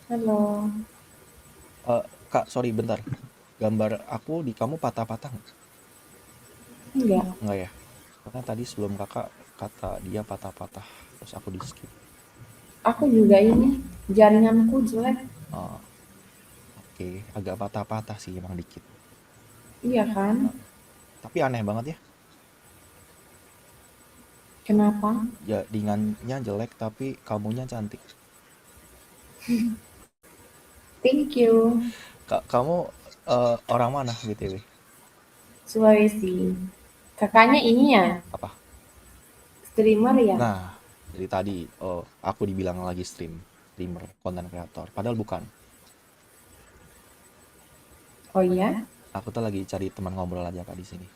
Halo. Kak, sorry bentar. Gambar aku di kamu patah-patah nggak? Enggak, Nggak ya? Karena tadi sebelum kakak kata dia patah-patah, terus aku di skip. aku juga ini jaringanku jelek. Oh, oke, agak patah-patah sih emang dikit. Iya kan? Nah, tapi aneh banget ya. Kenapa? Jaringannya jelek tapi kamunya cantik. Thank you. Kak, kamu orang mana BTW? Sulawesi. Kakaknya ini ya, Apa? streamer ya? Nah, dari tadi aku dibilang lagi streamer, content creator. Padahal bukan. Oh iya? Aku tuh lagi cari teman ngobrol aja kak di sini.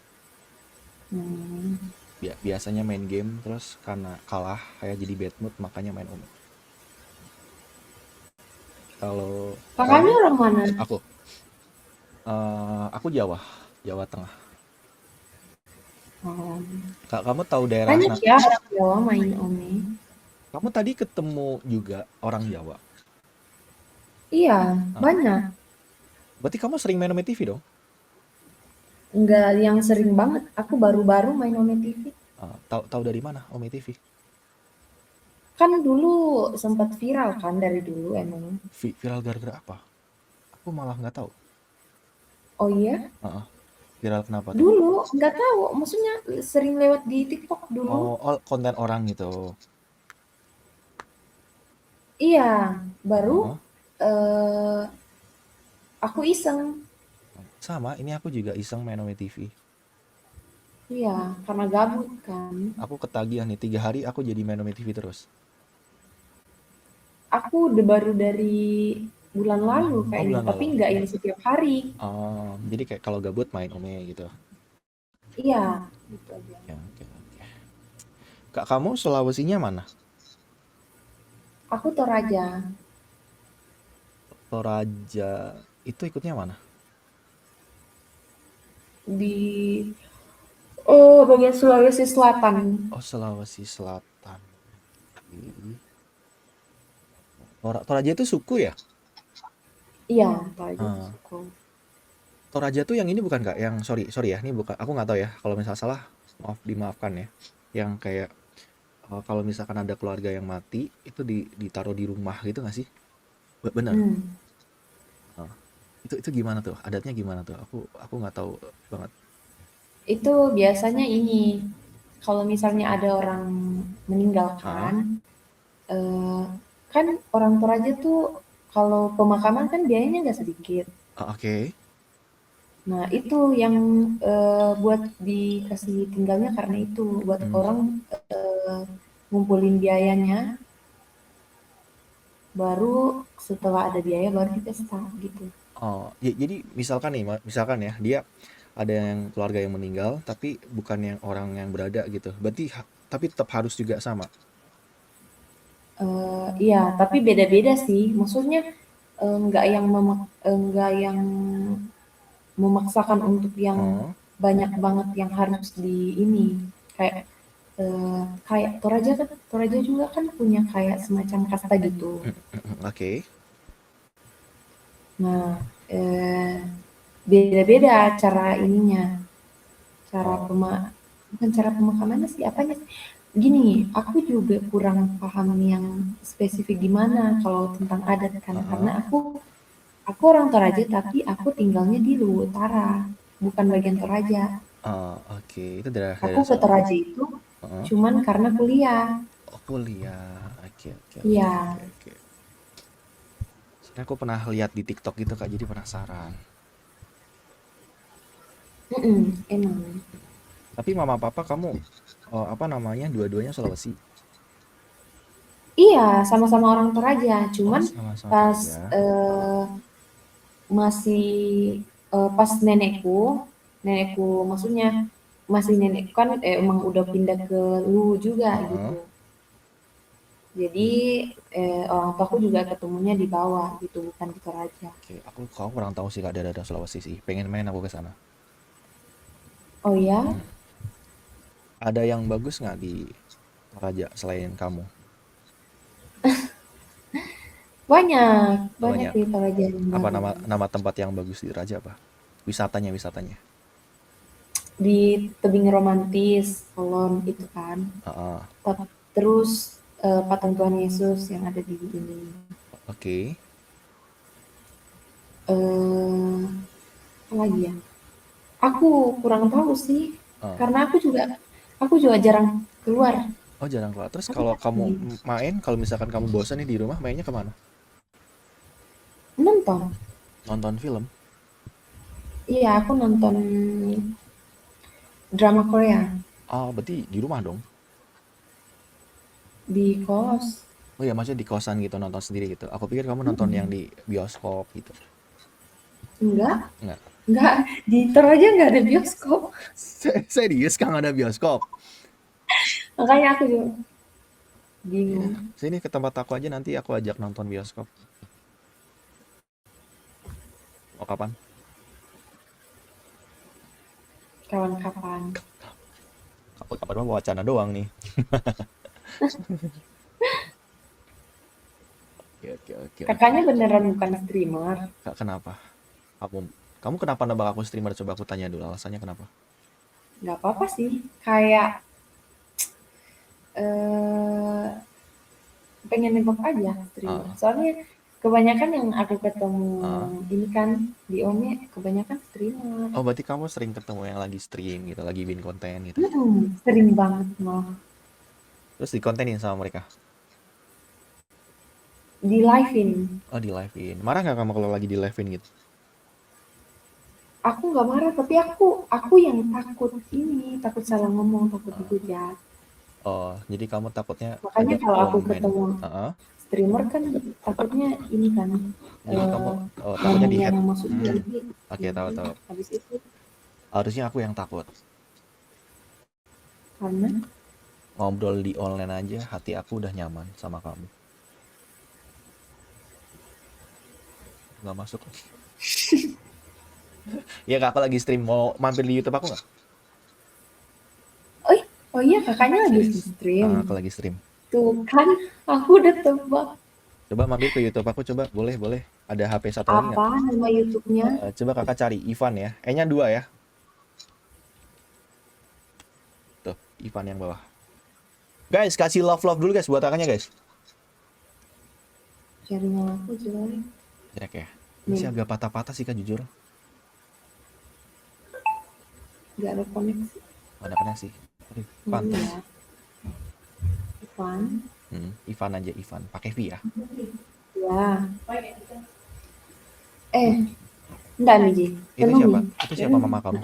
Hmm. Biasanya main game terus karena kalah kayak jadi bad mood makanya main Ome. Kalau Kakaknya kamu, orang mana? aku Jawa, Jawa Tengah. Oh. Kak, kamu tahu daerah Banyak ya orang Jawa main Ome. kamu tadi ketemu juga orang Jawa. Iya, Hah? banyak. Berarti kamu sering main Ome TV dong? Enggak yang sering banget. Aku baru-baru main Ome TV. Tahu dari mana Ome TV? Kan dulu sempat viral kan dari dulu emang. Viral gara-gara apa? Aku malah nggak tahu. Oh iya? Heeh, viral kenapa tuh? Dulu nggak tahu, maksudnya sering lewat di TikTok dulu. Oh, konten orang gitu. Iya, baru, Heeh. eee, aku iseng. Sama, ini aku juga iseng main Ome TV. Iya, karena gabut kan. Aku ketagihan nih, 3 hari aku jadi main Ome TV terus. Aku udah baru dari bulan lalu Oh, kayaknya, bulan tapi lalu. nggak yang setiap hari. Jadi kayak kalau gabut main Ome gitu. Iya, gitu aja. Ya, oke, oke. Kak, kamu Sulawesinya mana? Aku Toraja, Toraja itu ikutnya mana? di, bagian Sulawesi Selatan. Oh, Sulawesi Selatan. Oke. Toraja itu suku ya? Iya, Toraja itu Ah, suku. Toraja tuh yang ini bukan Kak? Yang sorry sorry ya, ini bukan. Aku nggak tahu ya. Kalau misal salah, maaf dimaafkan ya. Yang kayak kalau misalkan ada keluarga yang mati, itu ditaruh di rumah gitu nggak sih? Bener. Hmm, Ah, itu gimana tuh? Adatnya gimana tuh? Aku nggak tahu banget. itu biasanya ini, kalau misalnya ada orang meninggal Ah, kan, Eee, kan orang Toraja tuh kalau pemakaman kan biayanya nggak sedikit. oke. Nah itu yang, buat dikasih tinggalnya karena itu, buat Hmm. orang, ngumpulin biayanya, baru setelah ada biaya baru dipesta gitu. Oh, jadi misalkan nih, misalkan ya, dia ada yang keluarga yang meninggal, tapi bukan yang orang yang berada gitu. Berarti, tapi tetap harus juga sama. Iya tapi beda-beda sih, maksudnya, nggak yang memaksakan untuk yang Oh, banyak banget yang harus di ini, kayak kayak Toraja juga kan punya kayak semacam kasta gitu. oke. Nah, beda-beda cara ininya, cara Oh, bukan cara pemakamannya sih, apanya sih? Gini, aku juga kurang paham yang spesifik gimana kalau tentang adat kan, karena heeh. aku orang Toraja tapi aku tinggalnya di Luwu Utara, bukan bagian Toraja. Oh, oke. Itu daerah Aku daerah ke Sulawesi. Toraja itu Heeh. cuman karena kuliah. Oh, kuliah. Oke, oke, oke, Iya, oke, oke. Soalnya aku pernah lihat di TikTok gitu Kak, jadi penasaran. emang. Tapi mama papa kamu apa namanya? Dua-duanya Sulawesi. Iya, sama-sama orang Toraja, Oh, cuman sama-sama pas, Toraja. masih, pas nenekku maksudnya masih nenek kan, emang udah pindah ke Luwu juga Heeh. gitu. Jadi, orang tuaku juga ketemunya di bawah gitu, bukan di Toraja. Oke, aku kurang tahu sih Kak daerah Sulawesi sih. Pengen main aku ke sana. Oh ya? Hmm. Ada yang bagus nggak di Toraja selain kamu? Banyak, Oh, banyak banyak. di Toraja yang Apa nama bagus. nama tempat yang bagus di Raja apa? Wisatanya. Di tebing romantis, Kolon itu kan. Heeh. Terus patung Tuhan Yesus yang ada di ini. Oke. Eh, apa lagi ya? Aku kurang tahu sih, Oh. karena aku juga jarang keluar. Oh, jarang keluar. Terus Aku kalau kan kamu ini, main, kalau misalkan kamu bosan nih di rumah, mainnya kemana? nonton. Nonton film? Iya, aku nonton drama Korea Oh, berarti di rumah dong. di kos. Oh ya, maksudnya di kosan gitu, nonton sendiri gitu. Aku pikir kamu nonton yang Mm-mm. di bioskop gitu. Enggak, Enggak. enggak di Toraja enggak ada bioskop. Serius, Kang, ada bioskop? Makanya aku juga Ya, bingung sini ke tempat aku aja, nanti aku ajak nonton bioskop. Mau kapan? kawan-kawan. Kapan mah wacana doang nih. Oke. Kakaknya beneran bukan streamer. Kak, kenapa? Kamu kamu kenapa nembak aku streamer? Coba aku tanya dulu alasannya kenapa. Nggak apa-apa sih. Kayak eh pengen nembak aja streamer. Ah, Soalnya kebanyakan yang aku ketemu ah. ini kan di Ome kebanyakan streamer. Oh, berarti kamu sering ketemu yang lagi stream gitu, lagi bikin konten gitu. Sering banget malah Terus dikontenin sama mereka. di live-in. Oh, di live-in. Marah nggak kamu kalau lagi di live-in gitu? Aku nggak marah, tapi aku yang takut ini, takut salah ngomong, takut Ah. dihujat. Oh, jadi kamu takutnya Makanya ada kalau aku komen. ketemu Heeh. streamer kan takutnya ini kan Jadi kamu takutnya di ngomongnya head. yang maksudnya Hmm. ini. Oke, tahu. Habis itu Harusnya aku yang takut. karena Ngobrol di online aja, hati aku udah nyaman sama kamu. Nggak masuk. Ya, Kak, aku lagi stream. Mau mampir di YouTube aku nggak? oh, oh iya kakaknya lagi Serius. stream. Aku lagi stream. Tuh kan aku udah tebak Coba mampir ke YouTube aku, coba. Boleh. Ada HP satu lagi nggak? apa nama YouTube-nya. Coba kakak cari Ivan ya. E-nya 2 ya. Tuh, Ivan yang bawah. Guys, kasih love dulu guys buat kakaknya guys. Jaringan aku jelek. Jelek ya. Masih Nih, agak patah-patah sih kak jujur. nggak ada koneksi. Mana sih? Aduh, Ini pantas. ya, Ivan. Ivan aja Ivan. Pakai V ya. Ya. Enggak nih, Ji. Itu Tenung siapa? nih. Itu siapa mama kamu?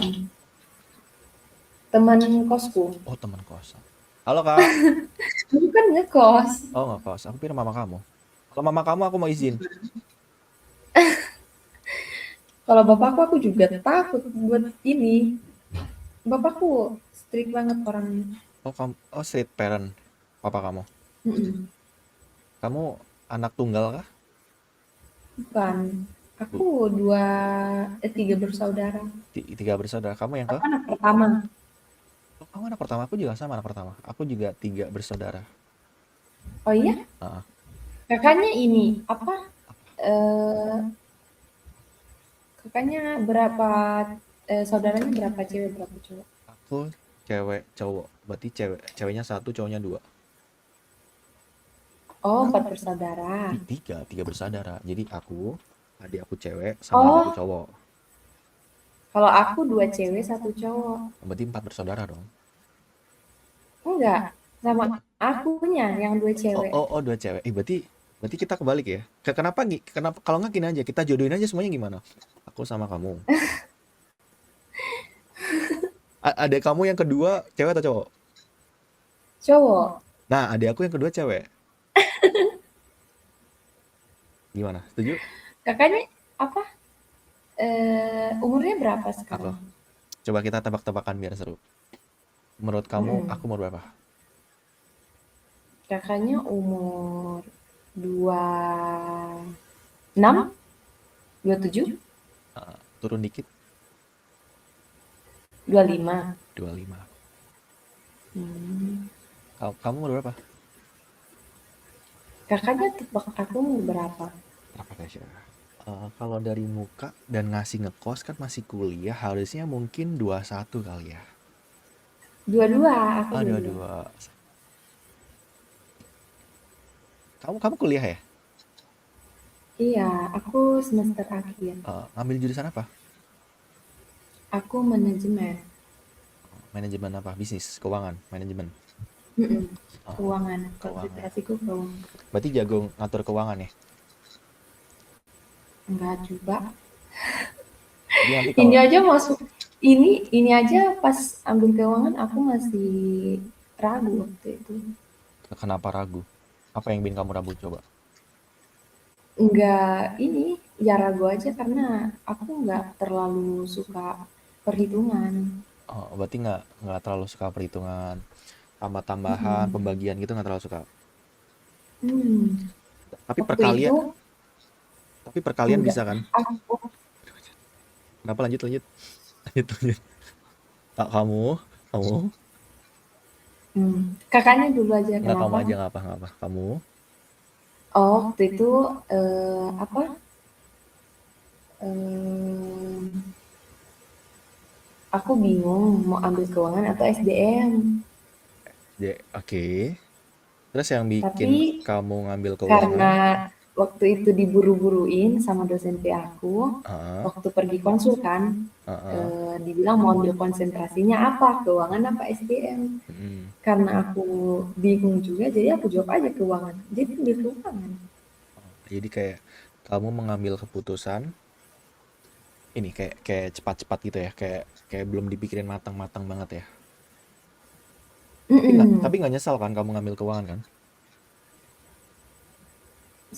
Teman kosku. Oh, teman kosan. Halo kak. Bukan ngekos. Oh, nggak kos. Aku pikir mama kamu. Kalau mama kamu aku mau izin. Kalau bapakku aku juga takut buat ini. Bapakku strict banget orangnya. Oh, kamu. Oh, street parent. Papa kamu. Mm-mm. Kamu anak tunggal kah? Bukan. Aku tiga bersaudara. Tiga bersaudara. Kamu yang ke? Aku anak pertama. Oh, kamu anak pertama. Aku juga sama anak pertama. Aku juga 3 bersaudara. Oh iya? Ah, Kakaknya ini apa? Eh, kakaknya berapa? Saudaranya berapa cewek berapa cowok? aku cewek cowok. Berarti ceweknya 1, cowoknya 2. Oh, empat bersaudara. Tiga bersaudara. Jadi adik aku cewek sama adikku Oh, cowok. kalau aku dua cewek satu cowok. Berarti 4 bersaudara dong. Enggak, sama akunya yang dua cewek. Oh, 2 cewek. Berarti kita kebalik ya. Kenapa kalau nggak gini aja, kita jodohin aja semuanya gimana? Aku sama kamu. Adik kamu yang kedua cewek atau cowok? Cowok. Nah, adik aku yang kedua cewek. Gimana? Setuju? Kakaknya apa? Umurnya berapa Aku. sekarang? Coba kita tebak-tebakan biar seru. Menurut kamu aku umur berapa? Kakaknya umur 26, 27, Turun dikit, 25. 25. Hmm. Kamu umur berapa? Kakaknya tebak aku berapa? Apa guys ya? Kalau dari muka dan ngasih ngekos kan masih kuliah, harusnya mungkin 21 kali ya. Dua-dua, aku Ah, dua-dua. 22. Kamu kuliah ya? Iya, aku semester akhir. Ngambil jurusan apa? Aku manajemen. Manajemen apa? Bisnis, keuangan, manajemen. Mm-mm. Oh, Keuangan, keuangan. konsentrasiku keuangan. Berarti jago ngatur keuangan ya? Enggak juga. Jadi nanti Ini kalau aja masuk, ini aja pas ambil keuangan aku masih ragu waktu itu. kenapa ragu? Apa yang bikin kamu ragu coba? Enggak ini, ya ragu aja karena aku nggak terlalu suka perhitungan. Oh, berarti nggak terlalu suka perhitungan, tambah-tambahan, Mm-mm. pembagian gitu nggak terlalu suka. Hmm. Tapi Waktu perkalian, itu tapi perkalian enggak. bisa kan? Aku, Kenapa lanjut lanjut lanjut lanjut? Kamu, kakaknya dulu aja nggak kamu kenapa? aja nggak apa kamu. Oh, waktu itu apa? Em, aku bingung mau ambil keuangan atau SDM. Oke. Terus yang bikin Tapi kamu ngambil keuangan? karena waktu itu diburu-buruin sama dosen P aku, Heeh, waktu pergi konsul kan, heeh, dibilang mau ambil konsentrasinya apa, keuangan apa SDM. mm. Karena aku bingung juga, jadi aku jawab aja keuangan. Jadi ambil keuangan. Jadi kayak kamu mengambil keputusan ini kayak kayak cepat-cepat gitu ya, kayak kayak belum dipikirin matang-matang banget ya. Tapi Mm-mm. nggak nyesal kan kamu ngambil keuangan kan?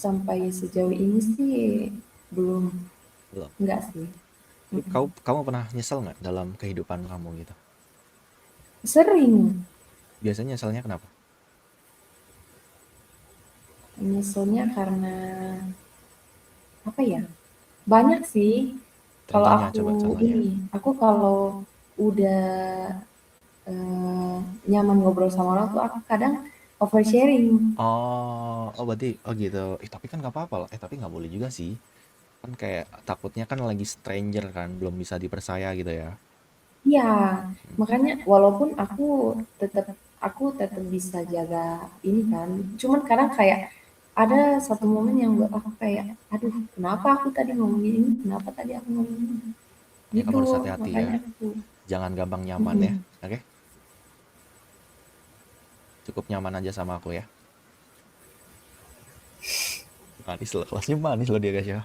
Sampai sejauh ini sih belum, Belum. enggak sih. Tapi kamu pernah nyesal nggak dalam kehidupan kamu gitu? Sering, Biasanya nyesalnya kenapa? nyeselnya karena apa ya? Banyak sih. Kalau Contohnya aku coba contohnya. aku kalau udah nyaman ngobrol sama orang tuh aku kadang oversharing. Oh berarti oh gitu. Tapi kan nggak apa-apa loh. Tapi nggak boleh juga sih. Kan kayak takutnya kan lagi stranger kan, belum bisa dipercaya gitu ya. Iya, makanya walaupun aku tetap bisa jaga ini kan. Cuman kadang kayak ada satu momen yang buat aku kayak, aduh, kenapa aku tadi ngomongin ini? Kenapa tadi aku ngomongin ini? Ya kamu Gitu, harus hati-hati ya. makanya aku. Jangan gampang nyaman ya. Mm-mm. Oke? Cukup nyaman aja sama aku ya. Manis loh, kelasnya manis loh dia guys ya.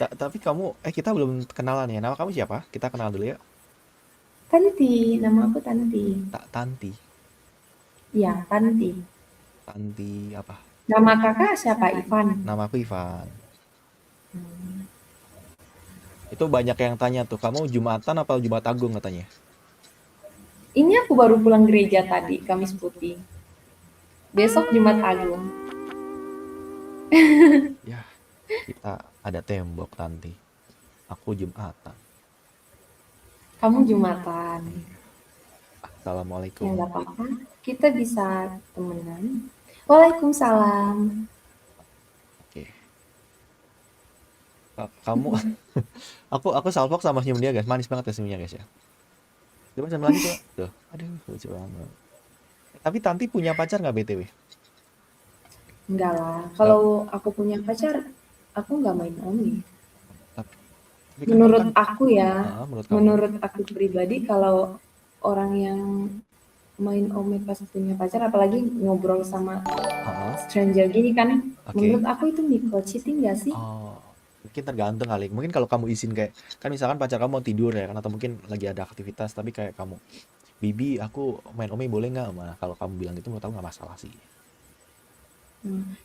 Tapi kamu, kita belum kenalan ya. Nama kamu siapa? Kita kenal dulu ya. Tanti, nama aku Tanti. Tanti. Iya, Tanti. Tanti apa? Nama kakak siapa? Ivan. Nama aku Ivan. Itu banyak yang tanya tuh, kamu Jumatan apa Jumat Agung katanya? Ini aku baru pulang gereja tadi, Kamis Putih. Besok Jumat Agung. Ya, kita ada tembok Tanti. Aku Jumatan. Kamu Jumatan. Iya. Ya Assalamualaikum. nggak apa-apa. Kita bisa temenan. Waalaikumsalam. Oke. Kamu, aku salfok sama senyum dia guys. Manis banget ya senyumnya guys ya. Coba senyum lagi coba. Tuh, aduh lucu banget. Tapi Tanti punya pacar nggak BTW? Enggak lah. Nggak. Kalau aku punya pacar, aku nggak main Omi. Tapi, tapi kan kamu Menurut kan, aku ya, menurut kamu, menurut aku pribadi, kalau orang yang main Omi pas punya pacar, apalagi ngobrol sama heeh, stranger gini kan, oke. menurut aku itu micro cheating nggak sih? Oh, mungkin tergantung kali. Mungkin kalau kamu izin kayak, kan misalkan pacar kamu mau tidur ya kan, atau mungkin lagi ada aktivitas, tapi kayak kamu, Bibi, aku main Ome boleh nggak? Nah, kalau kamu bilang gitu, menurut aku nggak masalah sih.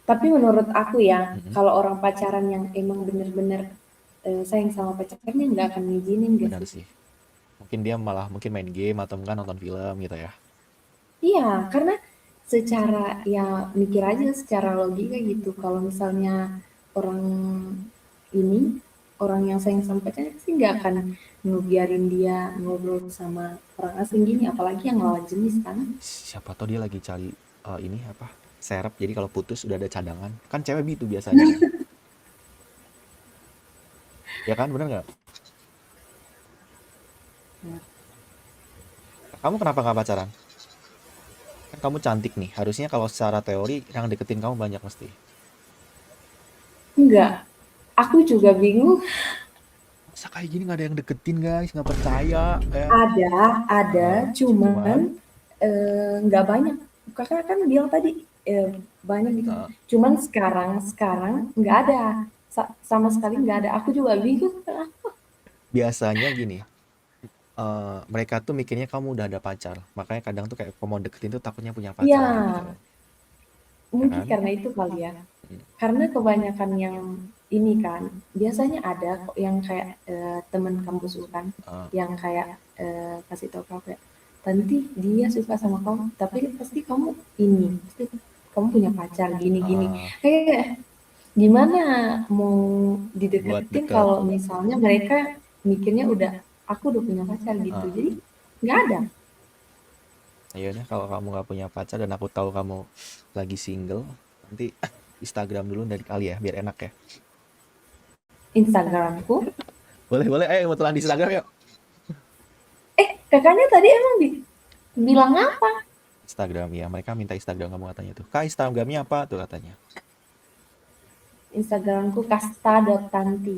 Tapi menurut aku ya, Mm-mm, kalau orang pacaran yang emang bener-bener sayang sama pacarnya nggak akan ngizinin gak benar sih? sih. Mungkin dia malah mungkin main game atau mungkin nonton film gitu ya. Iya, karena secara ya mikir aja secara logika gitu. Kalau misalnya orang ini, orang yang sayang sama pacarnya pasti nggak akan ngebiarin dia ngobrol sama orang asing gini, apalagi yang lawan jenis kan. Siapa tahu dia lagi cari ini apa, serep, jadi kalau putus udah ada cadangan. Kan cewek gitu biasanya kan. Ya kan, bener nggak? Kamu kenapa nggak pacaran? Kan kamu cantik nih. Harusnya kalau secara teori yang deketin kamu banyak mesti. Enggak, aku juga bingung. Masa kayak gini nggak ada yang deketin guys? Nggak percaya ya? Ada, Cuman, cuman nggak banyak. Kakak kan bilang tadi banyak gitu. eh, Cuman sekarang sekarang nggak ada. Sama sekali nggak ada. Aku juga bingung. biasanya gini. Mereka tuh mikirnya kamu udah ada pacar. Makanya kadang tuh kayak kalau mau deketin tuh takutnya punya Iya, pacar gitu. Ya mungkin kan? karena itu kali ya. Hmm. Karena kebanyakan yang ini kan, biasanya ada kok yang kayak temen kampus kan, Eh, yang kayak kasih tahu kamu kayak, "Tanti, dia suka sama kamu, tapi pasti kamu ini, pasti kamu punya pacar gini-gini." eh, Kayak gimana mau buat dideketin deket. kalau misalnya mereka mikirnya udah, "Aku udah punya pacar," gitu. Jadi Eh, nggak ada. ya udah kalau kamu nggak punya pacar dan aku tahu kamu lagi single, nanti Instagram dulu dari kali ya, biar enak ya. Instagramku, Boleh, boleh. Kebetulan di Instagram yuk. kakaknya tadi emang bilang apa? Instagram ya, mereka minta Instagram kamu katanya tuh. Kak, Instagramnya apa tuh katanya? Instagramku kasta.tanti.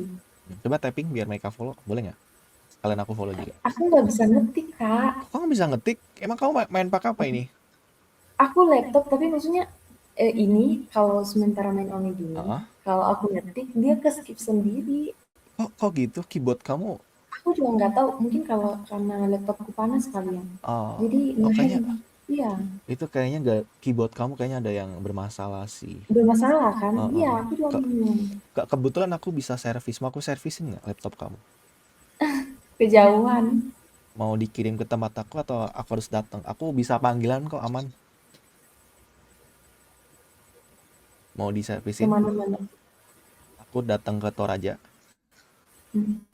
Coba tapping biar mereka follow, boleh nggak? Kalian aku follow juga. Aku nggak bisa ngetik, Kak. Kok kamu bisa ngetik? Emang kamu main pakai apa ini? Aku laptop, tapi maksudnya ini kalau sementara main online gini, Ah, kalau aku ngetik dia ke skip sendiri. kok gitu? Keyboard kamu? Aku juga nggak tahu, mungkin kalau karena laptopku panas kali ya. Jadi ngehang. Kayaknya Iya, itu kayaknya nggak, keyboard kamu kayaknya ada yang bermasalah sih. bermasalah kan? Iya, Heeh. aku juga Ke- bingung. Kebetulan aku bisa servis, mau aku servisin nggak laptop kamu? Kejauhan Mau dikirim ke tempat aku atau aku harus datang? Aku bisa panggilan kok, aman. Mau diservisin? kemana-mana. Aku datang ke Toraja. Hmm.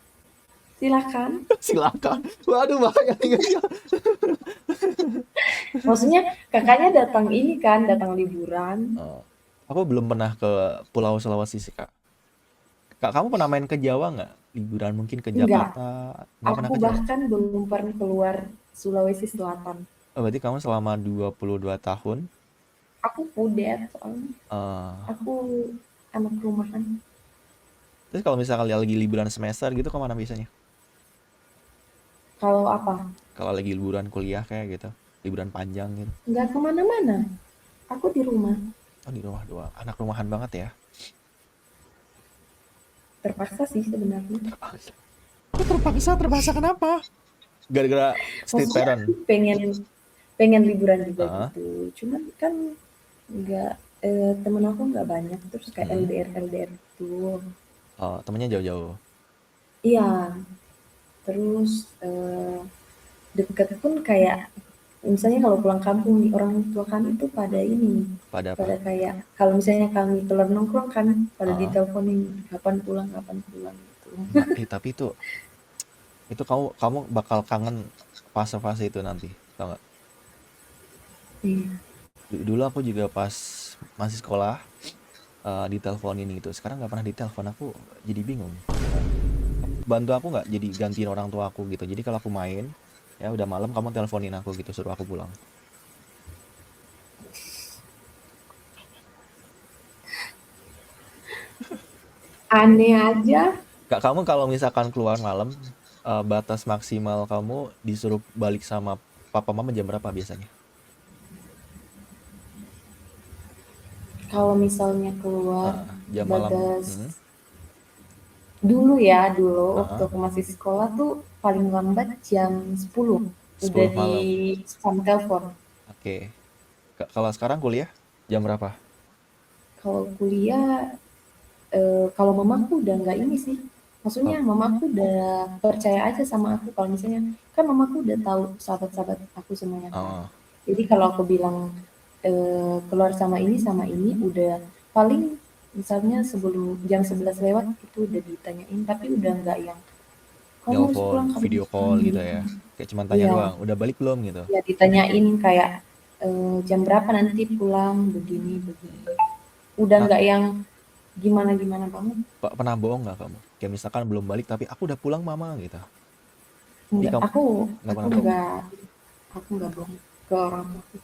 Silakan. Silakan. Waduh, bahaya nih. Maksudnya kakaknya datang ini kan, datang liburan. Eh, aku belum pernah ke Pulau Sulawesi sih, Kak. Kak, kamu pernah main ke Jawa nggak? Liburan mungkin ke Enggak, Jakarta? Nggak pernah aku ke Jawa? bahkan belum pernah keluar Sulawesi Selatan. Oh, berarti kamu selama 22 tahun. Aku kudet soalnya. eh Aku anak rumahan. Terus kalau misalnya lagi liburan semester gitu, kemana biasanya? Kalau apa? Kalau lagi liburan kuliah kayak gitu. Liburan panjang gitu. Nggak kemana-mana. Aku di rumah. Oh, di rumah doang. Anak rumahan banget ya. Terpaksa sih sebenarnya. Terpaksa. Kok terpaksa? Terpaksa kenapa? Gara-gara street Maksudnya parent. aku pengen pengen liburan juga Heeh. gitu. Cuman kan nggak temen aku nggak banyak terus kayak Mm-mm. LDR LDR gitu. Oh, temennya jauh-jauh. Iya, terus deket pun kayak misalnya kalau pulang kampung nih orang tua kami itu pada ini, Pada apa? pada kayak kalau misalnya kami keluar nongkrong kan pada Heeh. diteleponin kapan pulang gitu. Tapi itu kamu kamu bakal kangen fase-fase itu nanti, tau nggak? Iya. Dulu aku juga pas masih sekolah, diteleponin gitu. Sekarang nggak pernah ditelepon, aku jadi bingung. Bantu aku nggak jadi gantiin orang tua aku gitu. Jadi kalau aku main, ya udah malam kamu teleponin aku gitu, suruh aku pulang. Aneh aja. Kak, kamu kalau misalkan keluar malam, batas maksimal kamu disuruh balik sama papa mama jam berapa biasanya? Kalau misalnya keluar Jam malam. batas Hmm, dulu waktu heeh, aku masih sekolah tuh paling lambat jam 10 udah 10 di malam. spam telepon. Oke. Kalau sekarang kuliah jam berapa? Kalau kuliah kalau mamaku udah nggak ini sih. Maksudnya Oh, mamaku udah percaya aja sama aku kalau misalnya kan mamaku udah tahu sahabat-sahabat aku semuanya kan. oh, Jadi kalau aku bilang keluar sama ini udah paling misalnya sebelum jam 11 lewat itu udah ditanyain tapi udah nggak yang kamu harus nelpon, pulang kamu video harus call pulang gitu gitu. ya. Kayak cuma tanya Iya, doang, udah balik belum gitu. ya ditanyain kayak jam berapa nanti pulang, begini begini. Udah Nah, nggak yang gimana-gimana banget. pernah bohong nggak kamu? Kayak misalkan belum balik tapi aku udah pulang mama gitu. Jadi Enggak, kamu aku nggak aku pernah bohong. nggak bohong ke orang tua.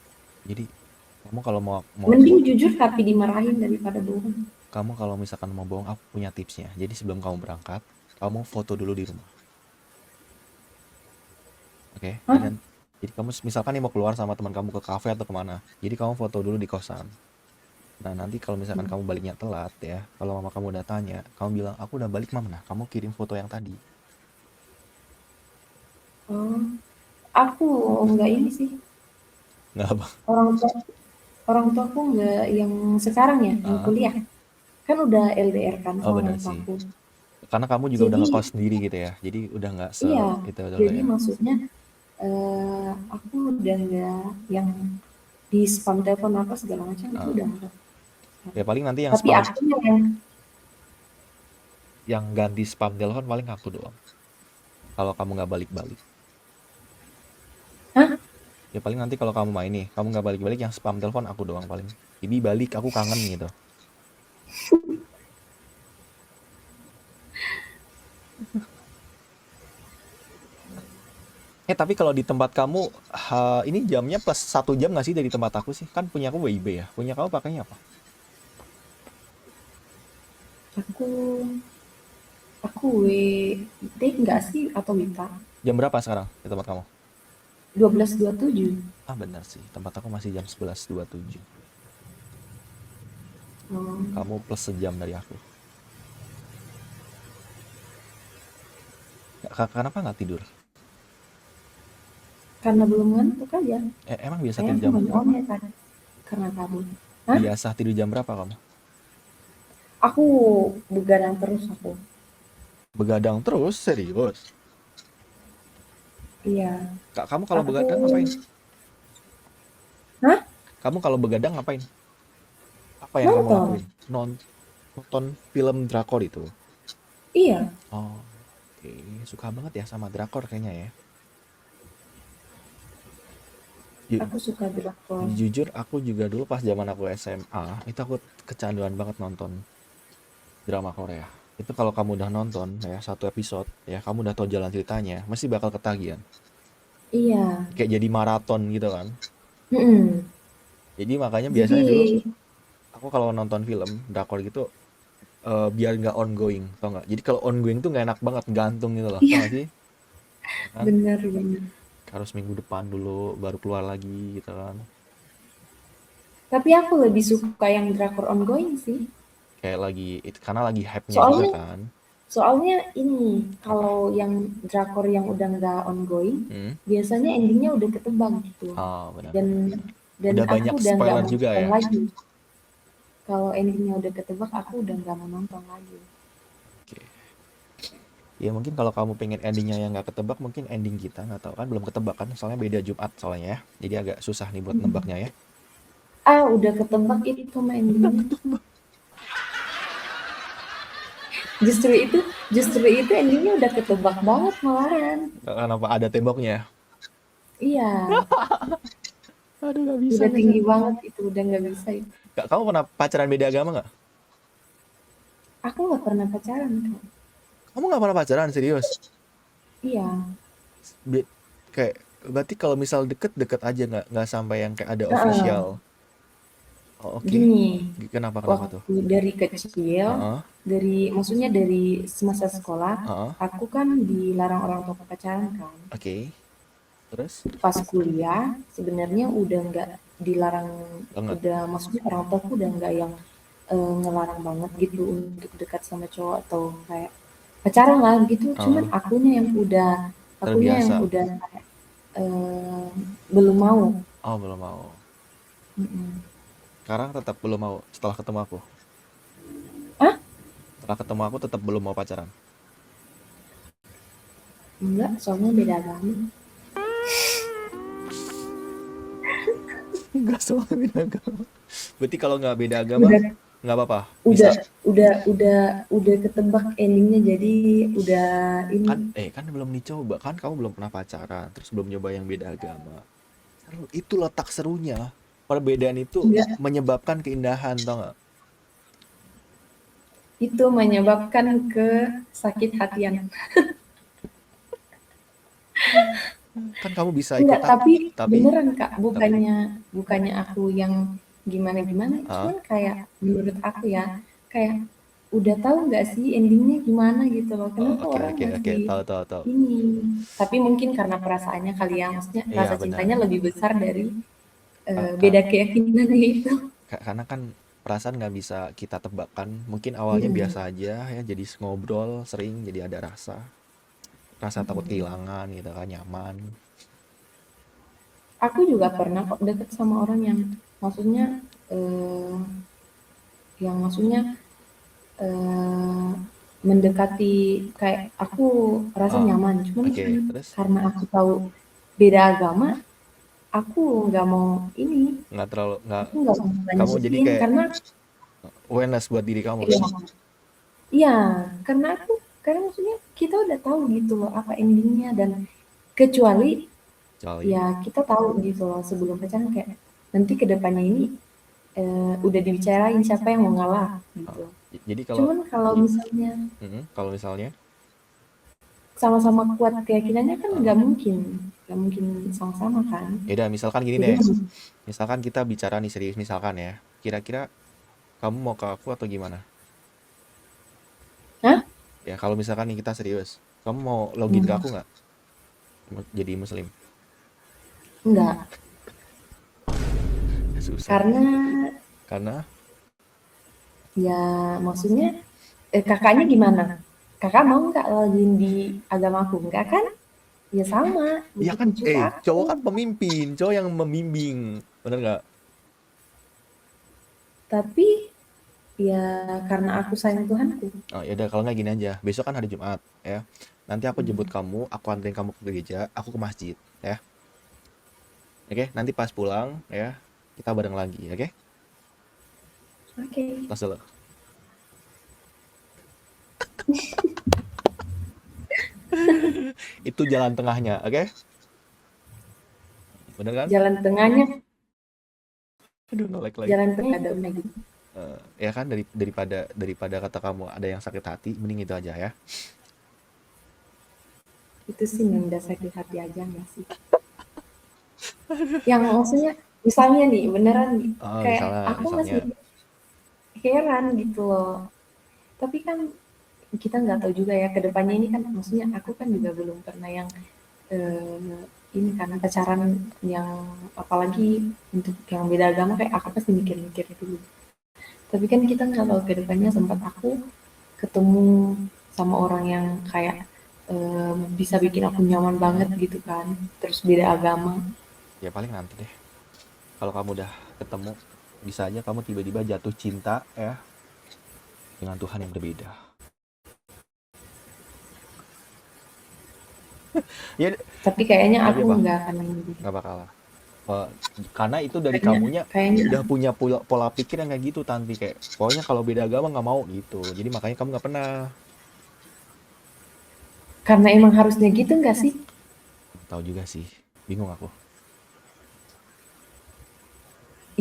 Jadi kamu kalau mau mau Mending jujur tapi dimarahin daripada bohong. kamu kalau misalkan mau bohong, aku punya tipsnya. Jadi sebelum kamu berangkat, kamu foto dulu di rumah. Oke? Hah? Jadi kamu misalkan nih mau keluar sama teman kamu ke kafe atau kemana. Jadi kamu foto dulu di kosan. Nah, nanti kalau misalkan kamu baliknya telat ya, kalau mama kamu udah tanya, kamu bilang, aku udah balik mama. Nah, kamu kirim foto yang tadi. Oh, aku nggak ini sih. Nggak apa? Orang tua orang tuaku nggak yang sekarang ya, yang Ah, kuliah. Kan udah LDR kan oh sama bener mama sih. aku. Karena kamu juga udah Jadi ngekos sendiri gitu ya. Jadi udah nggak se iya, itu dulu jadi ya. maksudnya aku udah nggak yang di spam telepon apa segala macam itu Ah, udah enggak. ya paling nanti Tapi aku yang yang ganti spam telepon paling aku doang. Kalau kamu nggak balik-balik. hah? Ya paling nanti kalau kamu main nih, kamu nggak balik-balik yang spam telepon aku doang paling. Jadi balik aku kangen gitu. Tapi kalau di tempat kamu, ini jamnya plus 1 jam nggak sih dari tempat aku sih? Kan punya aku WIB ya. Punya kamu pakainya apa? Aku aku WD enggak sih atau Wita? Jam berapa sekarang di tempat kamu? 12.27. Benar sih. Tempat aku masih jam 11.27. Oh, Kamu plus sejam dari aku. Kenapa nggak tidur? karena belum ngantuk aja. Emang biasa Kayak tidur aku jam berapa? bangunnya kan karena kabur. Hah? Biasa tidur jam berapa kamu? Aku begadang terus aku. Begadang terus, serius? Iya. Kak, kamu kalau Aku begadang ngapain? hah? Kamu kalau begadang ngapain? Apa yang kamu Nonton. lakuin? Nonton film drakor itu? Iya, Oh, oke. Suka banget ya sama drakor kayaknya ya. Ju- aku suka drakor. Jujur aku juga dulu pas zaman aku SMA, itu aku kecanduan banget nonton drama Korea. Itu kalau kamu udah nonton ya 1 episode, ya kamu udah tahu jalan ceritanya, masih bakal ketagihan. Iya. Kayak jadi maraton gitu kan. Mm-mm. Jadi makanya Jadi biasanya dulu aku kalau nonton film drakor gitu, biar nggak ongoing, tau nggak? Jadi kalau ongoing tuh nggak enak banget, gantung gitu loh, tau iya nggak sih? Ya kan? benar benar. Harus minggu depan dulu baru keluar lagi gitu kan. Tapi aku lebih suka yang drakor ongoing sih. Kayak lagi itu karena lagi hype-nya juga Soalnya kan. soalnya ini Apa? kalau yang drakor yang udah nggak ongoing, Hmm? biasanya endingnya udah ketebak gitu. Oh, benar Dan benar benar. dan Udah aku banyak udah nggak spoiler mau juga nonton ya. lagi. Kalau endingnya udah ketebak, aku udah nggak mau nonton lagi. Oke. Ya mungkin kalau kamu pengen endingnya yang nggak ketebak, mungkin ending kita nggak tahu kan belum ketebak kan, soalnya beda Jumat soalnya ya. Jadi agak susah nih buat Mm. nebaknya ya. Ah, udah ketebak itu mah endingnya. Justru itu endingnya udah ketebak banget malahan. Kenapa ada temboknya? Iya, Aduh nggak bisa udah nggak bisa. tinggi banget itu, udah nggak bisa itu. Kak, kamu pernah pacaran beda agama nggak? Aku nggak pernah pacaran Kak. Kamu nggak pernah pacaran serius? Iya. Be- Kayak berarti kalau misal deket-deket aja nggak sampai yang kayak ada Heeh. official. Oh, oke. Gini, Kenapa kenapa tuh? waktu dari kecil, Heeh, maksudnya dari semasa sekolah, heeh. aku kan dilarang orang tua pacaran kan. Oke. Terus Pas kuliah, sebenarnya udah nggak dilarang, banget. udah maksudnya orang tuaku udah nggak yang ngelarang banget gitu untuk dekat sama cowok atau kayak pacaran lah gitu. Cuman Heeh, akunya yang terbiasa. udah kayak eh, belum mau. Oh, belum mau. Mm-mm. Sekarang tetap belum mau setelah ketemu aku. Ah, Setelah ketemu aku tetap belum mau pacaran. enggak, soalnya beda agama. Enggak soalnya beda agama. Berarti kalau nggak beda agama Udah nggak apa-apa. udah Bisa. udah ketebak endingnya jadi udah ini Kan belum dicoba kan kamu belum pernah pacaran terus belum nyoba yang beda agama. Itu letak serunya. Perbedaan itu Enggak, menyebabkan keindahan, tau nggak? itu menyebabkan ke sakit hatian. Kan kamu bisa ikut Enggak, tapi tapi beneran Kak, tapi bukannya bukannya aku yang gimana-gimana, ah cuman kayak menurut aku ya, kayak udah tahu nggak sih endingnya gimana gitu loh, oh, kenapa oke orang oke oke, masih tahu tahu tahu. ini. Tapi mungkin karena perasaannya kali ya, maksudnya Iya rasa benar. cintanya lebih besar dari Kak, beda keyakinannya itu. karena kan perasaan nggak bisa kita tebakkan. Mungkin awalnya Mm-mm. biasa aja ya, jadi ngobrol sering, jadi ada rasa rasa takut Mm-mm. kehilangan gitu kan, nyaman. Aku juga pernah kok deket sama orang yang maksudnya eh, maksudnya eh, mendekati kayak aku rasa Ah, nyaman, cuman oke, kan terus karena aku tahu beda agama, aku nggak mau ini, nggak terlalu nggak aku nggak mau kamu jadi lanjutin kayak karena awareness buat diri kamu iya, gitu. iya, karena karena maksudnya kita udah tahu gitu loh apa endingnya dan kecuali Kecuali ya kita tahu gitu loh sebelum pacaran kayak nanti kedepannya ini udah dibicarain siapa yang mau ngalah gitu. jadi kalau Cuman kalau misalnya kalau misalnya sama-sama kuat keyakinannya kan ah, nggak mungkin sama-sama kan. ya udah misalkan gini Jadi deh, misalkan kita bicara nih serius, misalkan ya, kira-kira kamu mau ke aku atau gimana? hah? Ya kalau misalkan nih kita serius, kamu mau login ke Hmm, aku nggak jadi muslim? enggak, Susah ya, karena karena ya maksudnya kakaknya gimana? Kakak mau nggak lagi di agamaku? Enggak kan? Ya sama, ya kan begitu juga cowok aku. kan pemimpin, cowok yang membimbing, bener nggak? Tapi ya karena aku sayang Tuhanku. Oh ya udah, kalau nggak gini aja, besok kan hari Jumat ya, nanti aku jemput Hmm, kamu, aku anterin kamu ke gereja, aku ke masjid ya. Oke, nanti pas pulang ya kita bareng lagi, oke? oke, Tas dulu. Itu jalan tengahnya, oke? Bener kan? jalan tengahnya, Aduh, nolek lagi. jalan tengah ada gitu. Ya kan, daripada daripada kata kamu ada yang sakit hati, mending itu aja ya. Itu sih nunda sakit hati aja nggak sih? Yang maksudnya misalnya nih beneran nih, Oh, kayak misalnya aku misalnya masih heran gitu loh. Tapi kan kita nggak tahu juga ya kedepannya ini kan maksudnya aku kan juga belum pernah yang ini kan pacaran yang apalagi untuk yang beda agama kayak aku pasti mikir-mikir itu. Tapi kan kita nggak tahu kedepannya sempat aku ketemu sama orang yang kayak bisa bikin aku nyaman banget gitu kan. Terus beda agama. ya paling nanti deh. Kalau kamu udah ketemu, bisa aja kamu tiba-tiba jatuh cinta ya dengan Tuhan yang berbeda. Ya, Tapi kayaknya tapi aku apa? nggak akan Nggak bakal. Eh, karena itu dari kayaknya kamunya kayaknya udah punya pola pikir yang kayak gitu, Tanti, kayak pokoknya kalau beda agama nggak mau gitu. Jadi makanya kamu nggak pernah. karena emang harusnya gitu nggak sih? Tahu juga sih, bingung aku.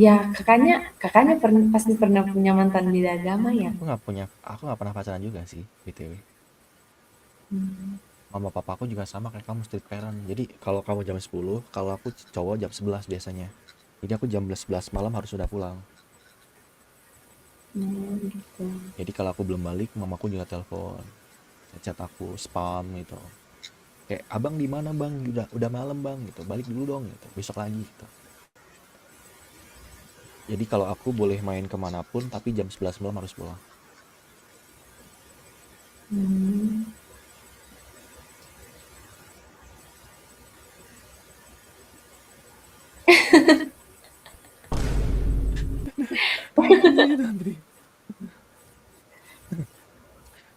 Ya kakaknya kakaknya pasti pernah punya mantan beda agama ya. Aku nggak pernah pacaran juga sih, btw. Hmm. Mama papa aku juga sama kayak kamu, strict parent. Jadi kalau kamu jam 10, kalau aku cowok jam 11 biasanya. Jadi aku jam 11 malam harus sudah pulang. Gitu. Jadi kalau aku belum balik, mamaku juga telepon, chat aku, spam gitu. Kayak, abang di mana bang? Udah malam bang gitu. Balik dulu dong gitu. Besok lagi gitu. Jadi kalau aku boleh main kemanapun, tapi jam 11 malam harus pulang. Hmm. Tantri, Tantri.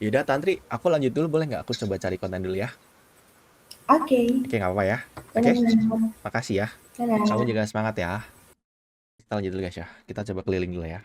Yaudah Tantri, aku lanjut dulu boleh nggak? Aku coba cari konten dulu ya. Oke, Oke, nggak apa-apa ya. Oke, boleh. makasih ya. Kamu Dadah. juga semangat ya. Kita lanjut dulu guys ya. Kita coba keliling dulu ya.